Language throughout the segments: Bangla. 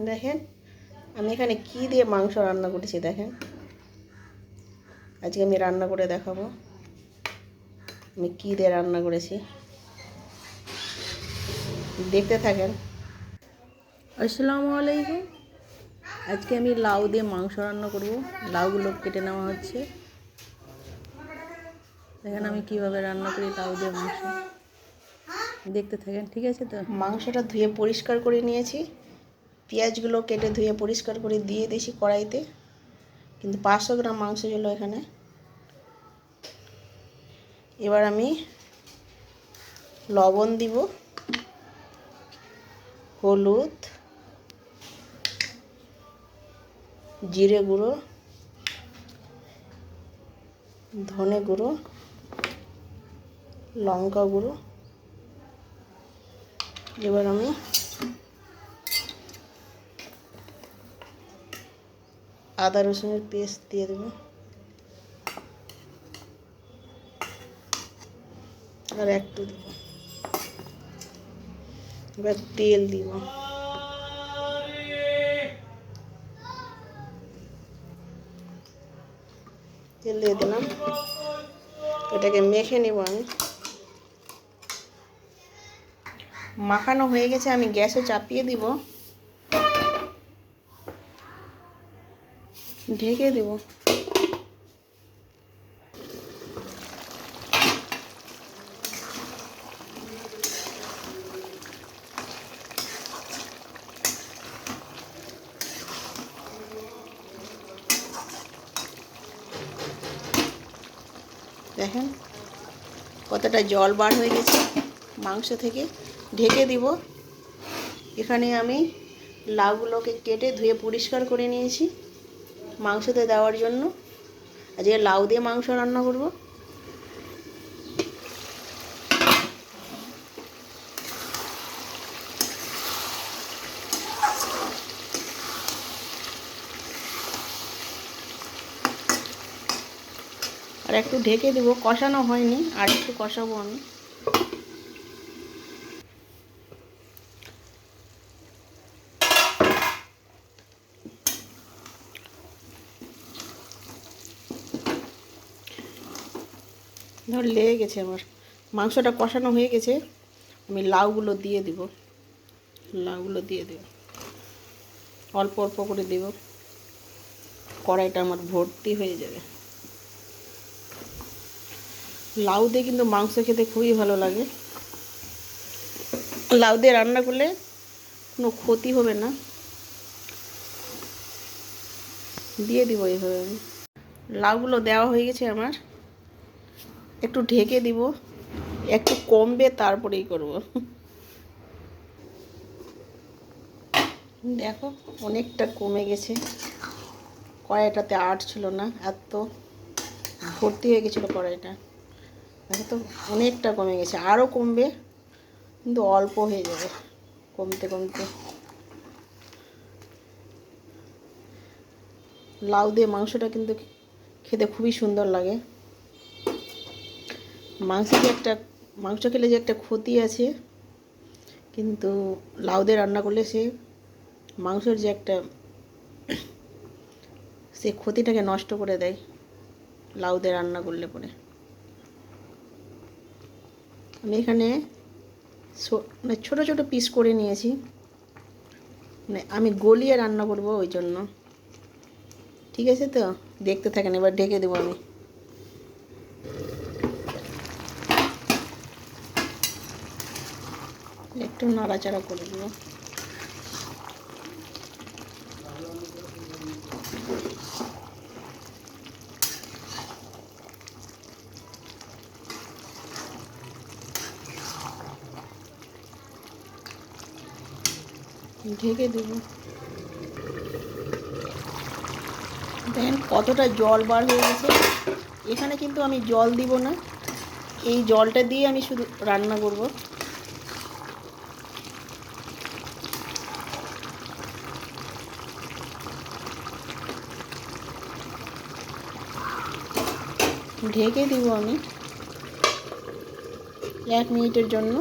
দেখেন আমি এখানে কি দিয়ে মাংস রান্না করেছি। দেখেন আজকে আমি রান্না করে দেখাবো আমি কি দিয়ে রান্না করেছি, দেখতে থাকেন। আসসালামু আলাইকুম। আজকে আমি লাউ দিয়ে মাংস রান্না করব। লাউগুলো কেটে নেওয়া হচ্ছে। দেখেন আমি কিভাবে রান্না করি লাউ দিয়ে মাংস, দেখতে থাকেন। ঠিক আছে, তো মাংসটা ধুয়ে পরিষ্কার করে নিয়েছি। পেঁয়াজগুলো কেটে ধুয়ে পরিষ্কার করে দিয়ে দিয়েছি কড়াইতে। কিন্তু 500 গ্রাম মাংস ছিল এখানে। এবার আমি লবণ দিব, হলুদ, জিরে গুঁড়ো, ধনে গুঁড়ো, লঙ্কা গুঁড়ো। এবার আমি আদা রসুনের পেস্ট দিয়ে দেবো, আর একটু দেবো। এবার তেল দিব, তেল দিয়ে দিলাম। এটাকে মেখে নেব আমি। মাখানো হয়ে গেছে, আমি গ্যাসে চাপিয়ে দিব, ঢেকে দেব। দেখেন কতটা জল বার হয়ে গেছে মাংস থেকে। ঢেকে দিব। এখানে আমি লাউগুলোকে কেটে ধুয়ে পরিষ্কার করে নিয়েছি মাংসতে দেওয়ার জন্য। আজকে লাউ দিয়ে মাংস রান্না করব। আর একটু ঢেকে দেব, কষানো হয়নি, আর একটু কষাবো আমি। ধর লেগে গেছে আমার। মাংসটা কষানো হয়ে গেছে, আমি লাউগুলো দিয়ে দিব। লাউগুলো দিয়ে দেব, অল্প অল্প করে দেব। কড়াইটা আমার ভর্তি হয়ে যাবে। লাউ দিয়ে কিন্তু মাংস খেতে খুবই ভালো লাগে। লাউ দিয়ে রান্না করলে কোনো ক্ষতি হবে না। দিয়ে দিব এইভাবে আমি। লাউগুলো দেওয়া হয়ে গেছে আমার। একটু ঢেকে দিব, একটু কমবে তারপরেই করব। দেখো অনেকটা কমে গেছে। কড়াইটাতে আট ছিল না, এত ভর্তি হয়ে গেছিলো কড়াইটা। দেখো তো অনেকটা কমে গেছে, আরও কমবে, কিন্তু অল্প হয়ে যাবে কমতে কমতে। লাউ দিয়ে মাংসটা কিন্তু খেতে খুবই সুন্দর লাগে। মাংস খেলে যে একটা ক্ষতি আছে, কিন্তু লাউ দিয়ে রান্না করলে মাংসের যে একটা ক্ষতিটাকে নষ্ট করে দেয় লাউ দিয়ে রান্না করলে পরে। আমি এখানে মানে ছোটো ছোটো পিস করে নিয়েছি, মানে আমি গলিয়ে রান্না করব ওই জন্য। ঠিক আছে, তো দেখতে থাকেন। এবার ঢেকে দেবো আমি। একটু নাড়াচাড়া করে দেবো। ঢেকে দেবো। দেখেন কতটা জল বার হয়ে গেছে। এখানে কিন্তু আমি জল দিব না, এই জলটা দিয়ে আমি শুধু রান্না করব। ঢেকে দিব আমি 1 মিনিটের জন্য।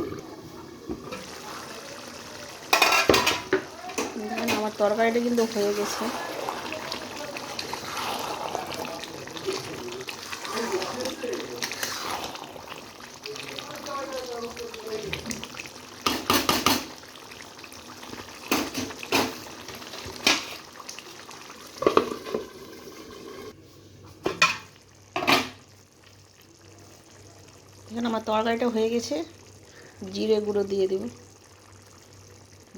দেখেন আমার আমার তরকারিটা কিন্তু হয়ে গেছে। এখানে আমার তরকারিটা হয়ে গেছে। জিরে গুঁড়ো দিয়ে দেব,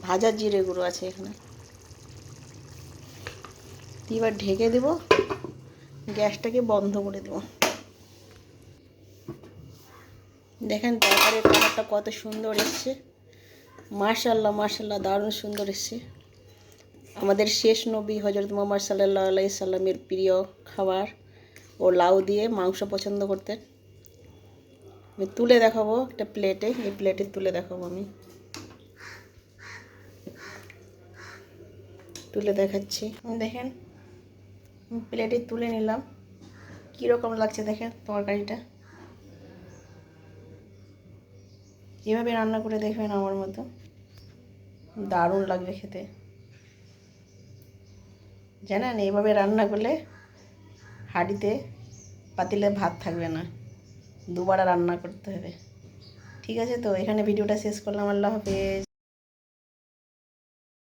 ভাজা জিরে গুঁড়ো আছে এখানে। এবার ঢেকে দেব, গ্যাসটাকে বন্ধ করে দেব। দেখেন তরকারির কালারটা কত সুন্দর এসছে, মাশাআল্লাহ মাশাআল্লাহ, দারুণ সুন্দর এসছে। আমাদের শেষ নবী হজরত মুহাম্মদ সাল্লাল্লাহু আলাইহি সাল্লামের প্রিয় খাবার, ও লাউ দিয়ে মাংস পছন্দ করতেন। আমি তুলে দেখাবো একটা প্লেটে, এই প্লেটে তুলে দেখাবো, আমি তুলে দেখাচ্ছি। দেখেন প্লেটে তুলে নিলাম, কীরকম লাগছে দেখেন তরকারিটা। এভাবে রান্না করে দেখবেন আমার মতো, দারুণ লাগবে খেতে। জানেন এইভাবে রান্না করলে হাঁড়িতে পাতিলে ভাত থাকবে না, দুবার রান্না করতে হবে। ঠিক আছে, তো এখানে ভিডিওটা শেষ করলাম। আল্লাহ হাফেজ।